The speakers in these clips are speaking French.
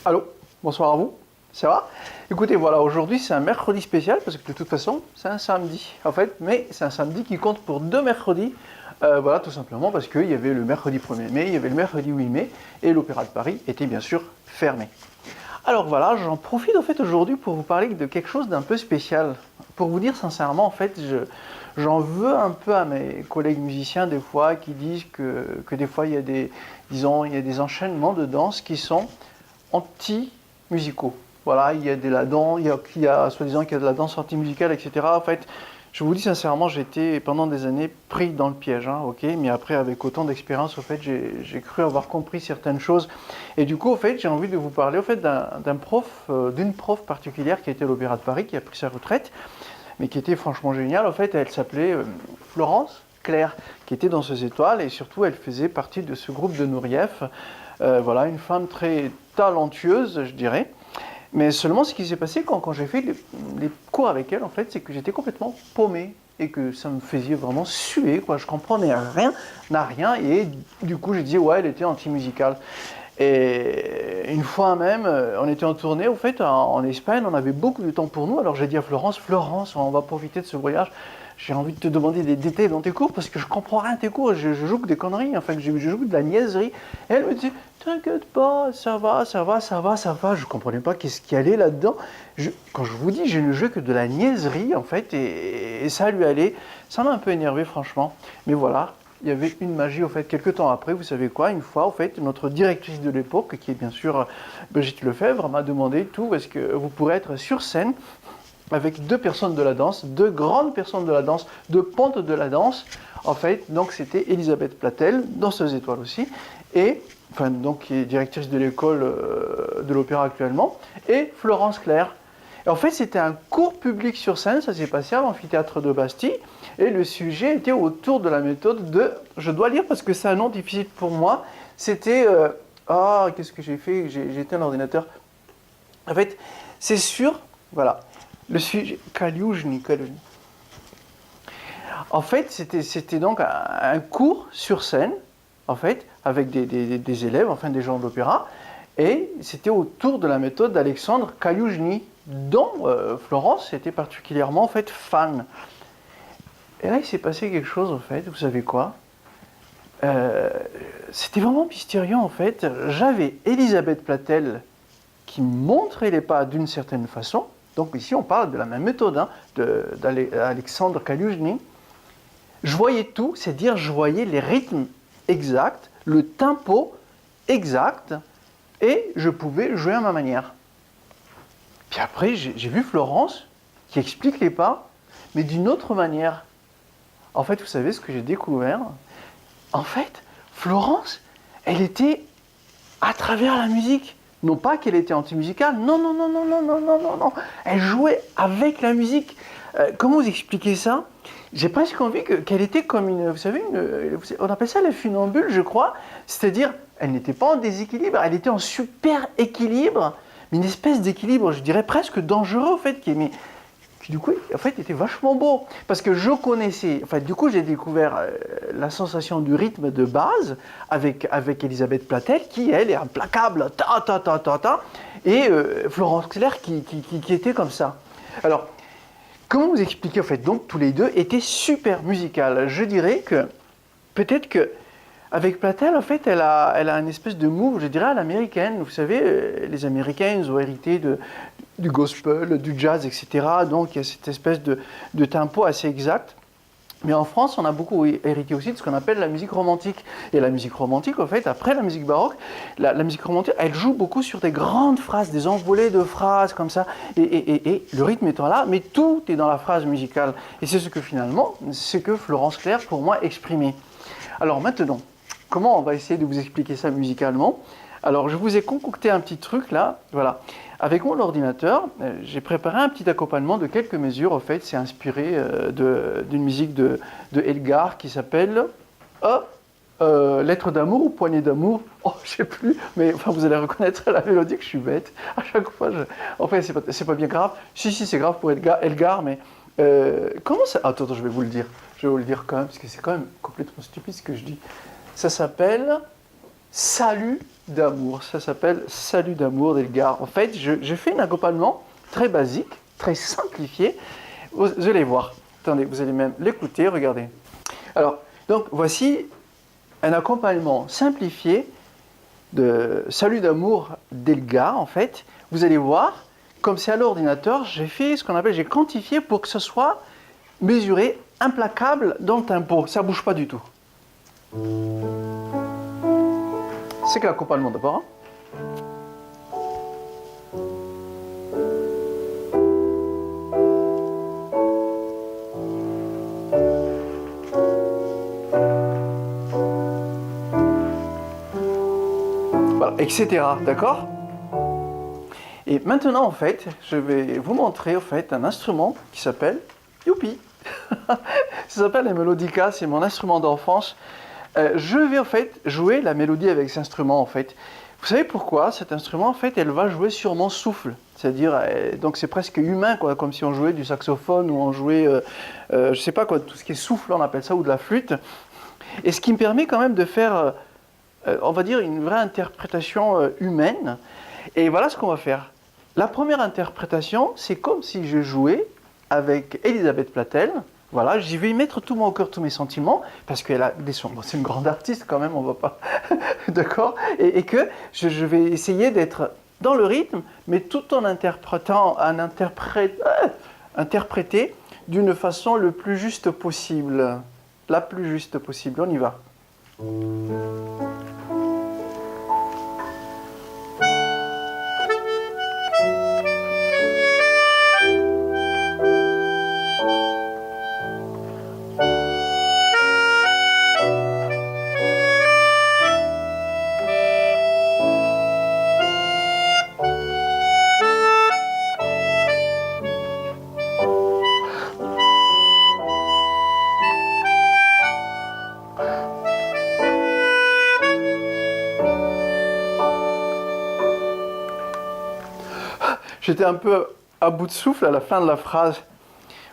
Allô, bonsoir à vous, ça va? Écoutez, voilà, aujourd'hui c'est un mercredi spécial parce que de toute façon c'est un samedi en fait, mais c'est un samedi qui compte pour deux mercredis. Voilà, tout simplement parce qu'il y avait le mercredi 1er mai, il y avait le mercredi 8 mai et l'Opéra de Paris était bien sûr fermé. Alors voilà, j'en profite en fait aujourd'hui pour vous parler de quelque chose d'un peu spécial. Pour vous dire sincèrement, en fait, j'en veux un peu à mes collègues musiciens des fois qui disent que des fois il y a disons, il y a des enchaînements de danse qui sont anti-musicaux. Voilà, il y a de la danse, soi-disant qu'il y a de la danse anti-musicale, etc. En fait, je vous dis sincèrement, j'ai été pendant des années pris dans le piège, hein, ok. Mais après, avec autant d'expérience, au fait, j'ai cru avoir compris certaines choses. Et du coup, au fait, j'ai envie de vous parler, au fait, d'une prof particulière qui était à l'Opéra de Paris, qui a pris sa retraite, mais qui était franchement géniale. En fait, elle s'appelait Florence Claire, qui était dans ces étoiles, et surtout, elle faisait partie de ce groupe de Nourieff. Voilà, une femme très talentueuse, je dirais. Mais seulement ce qui s'est passé quand j'ai fait les cours avec elle, en fait, c'est que j'étais complètement paumé et que ça me faisait vraiment suer, quoi. Je comprenais rien, et du coup, j'ai dit, ouais, elle était anti-musicale. Et une fois même, on était en tournée, au fait, en Espagne, on avait beaucoup de temps pour nous, alors j'ai dit à Florence, on va profiter de ce voyage, j'ai envie de te demander des détails dans tes cours, parce que je comprends rien à tes cours, je joue que des conneries, enfin, je joue de la niaiserie. Et elle me dit, t'inquiète pas, ça va, je comprenais pas qu'est-ce qu'il y allait là-dedans. Quand je vous dis, je ne joue que de la niaiserie, en fait, et ça lui allait, ça m'a un peu énervé, franchement, mais voilà. Il y avait une magie, au fait, quelques temps après, vous savez quoi, une fois, au fait, notre directrice de l'époque, qui est bien sûr Brigitte Lefebvre, m'a demandé tout, est-ce que vous pourrez être sur scène avec deux personnes de la danse, deux grandes personnes de la danse, deux pontes de la danse, en fait, donc c'était Elisabeth Platel, danseuse étoile aussi, et, enfin, donc, qui est directrice de l'école de l'opéra actuellement, et Florence Claire. Et en fait, c'était un cours public sur scène, ça s'est passé à l'amphithéâtre de Bastille, et le sujet était autour de la méthode de, je dois lire parce que c'est un nom difficile pour moi, c'était, qu'est-ce que j'ai fait, j'ai éteint l'ordinateur. En fait, c'est sûr, voilà, le sujet, Kaliujny. En fait, c'était donc un cours sur scène, en fait, avec des élèves, enfin des gens d'opéra, et c'était autour de la méthode d'Alexandre Kaliujny, dont Florence était particulièrement en fait fan. Et là, il s'est passé quelque chose, en fait, vous savez quoi? C'était vraiment mystérieux, en fait. J'avais Elisabeth Platel qui montrait les pas d'une certaine façon. Donc ici, on parle de la même méthode, hein, d'Alexandre Kaliujny. Je voyais tout, c'est-à-dire je voyais les rythmes exacts, le tempo exact, et je pouvais jouer à ma manière. Puis après, j'ai vu Florence qui explique les pas, mais d'une autre manière. En fait, vous savez ce que j'ai découvert? En fait, Florence, elle était à travers la musique. Non pas qu'elle était anti-musicale, non. Elle jouait avec la musique. Comment vous expliquer ça? J'ai presque envie qu'elle était comme une, vous savez, on appelle ça la funambule, je crois. C'est-à-dire, elle n'était pas en déséquilibre, elle était en super équilibre, mais une espèce d'équilibre, je dirais presque dangereux, en fait, qui du coup, en fait, était vachement beau. Parce que je connaissais, en fait, du coup, j'ai découvert la sensation du rythme de base avec Elisabeth Platel, qui, elle, est implacable, et Florence Claire qui était comme ça. Alors, comment vous expliquer, en fait, donc, tous les deux étaient super musicales. Je dirais que, peut-être que, avec Platel, en fait, elle a une espèce de move, je dirais, à l'américaine. Vous savez, les Américains, ils ont hérité du gospel, du jazz, etc. Donc, il y a cette espèce de tempo assez exact. Mais en France, on a beaucoup hérité aussi de ce qu'on appelle la musique romantique. Et la musique romantique, en fait, après la musique baroque, la musique romantique, elle joue beaucoup sur des grandes phrases, des envolées de phrases comme ça. Et le rythme étant là, mais tout est dans la phrase musicale. Et c'est ce que finalement, c'est que Florence Claire, pour moi, exprimait. Alors maintenant, comment on va essayer de vous expliquer ça musicalement? Alors, je vous ai concocté un petit truc là, voilà. Avec mon ordinateur, j'ai préparé un petit accompagnement de quelques mesures. En fait, c'est inspiré d'une musique de Elgar qui s'appelle Lettre d'amour ou Poignée d'amour. Oh, je sais plus, mais enfin, vous allez reconnaître la mélodie que je suis bête. À chaque fois, en fait, c'est pas bien grave. Si, c'est grave pour Elgar, mais comment ça... Attends, je vais vous le dire. Je vais vous le dire quand même, parce que c'est quand même complètement stupide ce que je dis. Ça s'appelle Salut d'amour. Ça s'appelle Salut d'amour d'Elgar. En fait, je fais un accompagnement très basique, très simplifié. Vous allez voir. Attendez, vous allez même l'écouter, regardez. Alors, donc voici un accompagnement simplifié de Salut d'amour d'Elgar, en fait. Vous allez voir, comme c'est à l'ordinateur, j'ai fait ce qu'on appelle, j'ai quantifié pour que ce soit mesuré, implacable dans le tempo. Ça ne bouge pas du tout. C'est que l'accompagnement d'abord. Hein. Voilà, etc. D'accord? Et maintenant, en fait, je vais vous montrer en fait, un instrument qui s'appelle Youpi. Ça s'appelle la mélodica, c'est mon instrument d'enfance. Je vais en fait jouer la mélodie avec cet instrument en fait. Vous savez pourquoi? Cet instrument en fait, elle va jouer sur mon souffle. C'est-à-dire, donc c'est presque humain, quoi, comme si on jouait du saxophone ou on jouait, je sais pas quoi, tout ce qui est souffle, on appelle ça, ou de la flûte. Et ce qui me permet quand même de faire, on va dire, une vraie interprétation humaine. Et voilà ce qu'on va faire. La première interprétation, c'est comme si je jouais avec Elisabeth Platel. Voilà, j'y vais y mettre tout mon cœur, tous mes sentiments, parce qu'elle a des sons. Bon, c'est une grande artiste quand même, on va pas. D'accord? Et que je vais essayer d'être dans le rythme, mais tout en interpréter d'une façon le plus juste possible. La plus juste possible. On y va. J'étais un peu à bout de souffle à la fin de la phrase.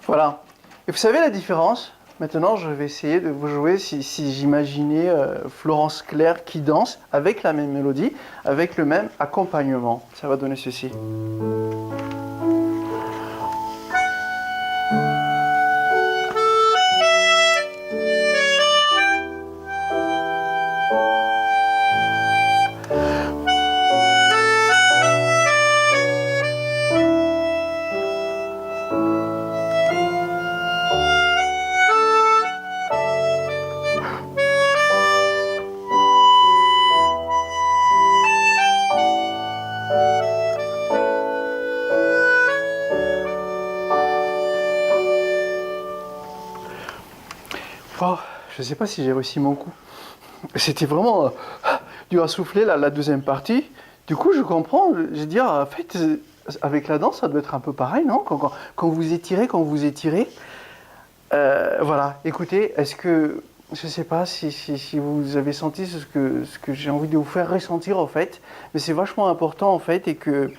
Voilà. Et vous savez la différence? Maintenant, je vais essayer de vous jouer si j'imaginais Florence Claire qui danse avec la même mélodie, avec le même accompagnement. Ça va donner ceci. Oh, je ne sais pas si j'ai réussi mon coup. C'était vraiment dur à souffler la deuxième partie. Du coup, je comprends. Je veux dire, en fait, avec la danse, ça doit être un peu pareil, non? Quand vous étirez, voilà. Écoutez, est-ce que je ne sais pas si vous avez senti ce que j'ai envie de vous faire ressentir, en fait. Mais c'est vachement important, en fait, et que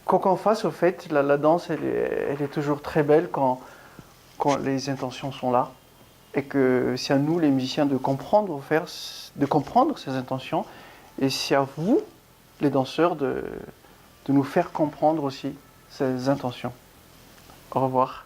quoi qu'on fasse, au fait, la danse, elle est toujours très belle quand les intentions sont là. Et que c'est à nous, les musiciens, de comprendre ces intentions. Et c'est à vous, les danseurs, de nous faire comprendre aussi ces intentions. Au revoir.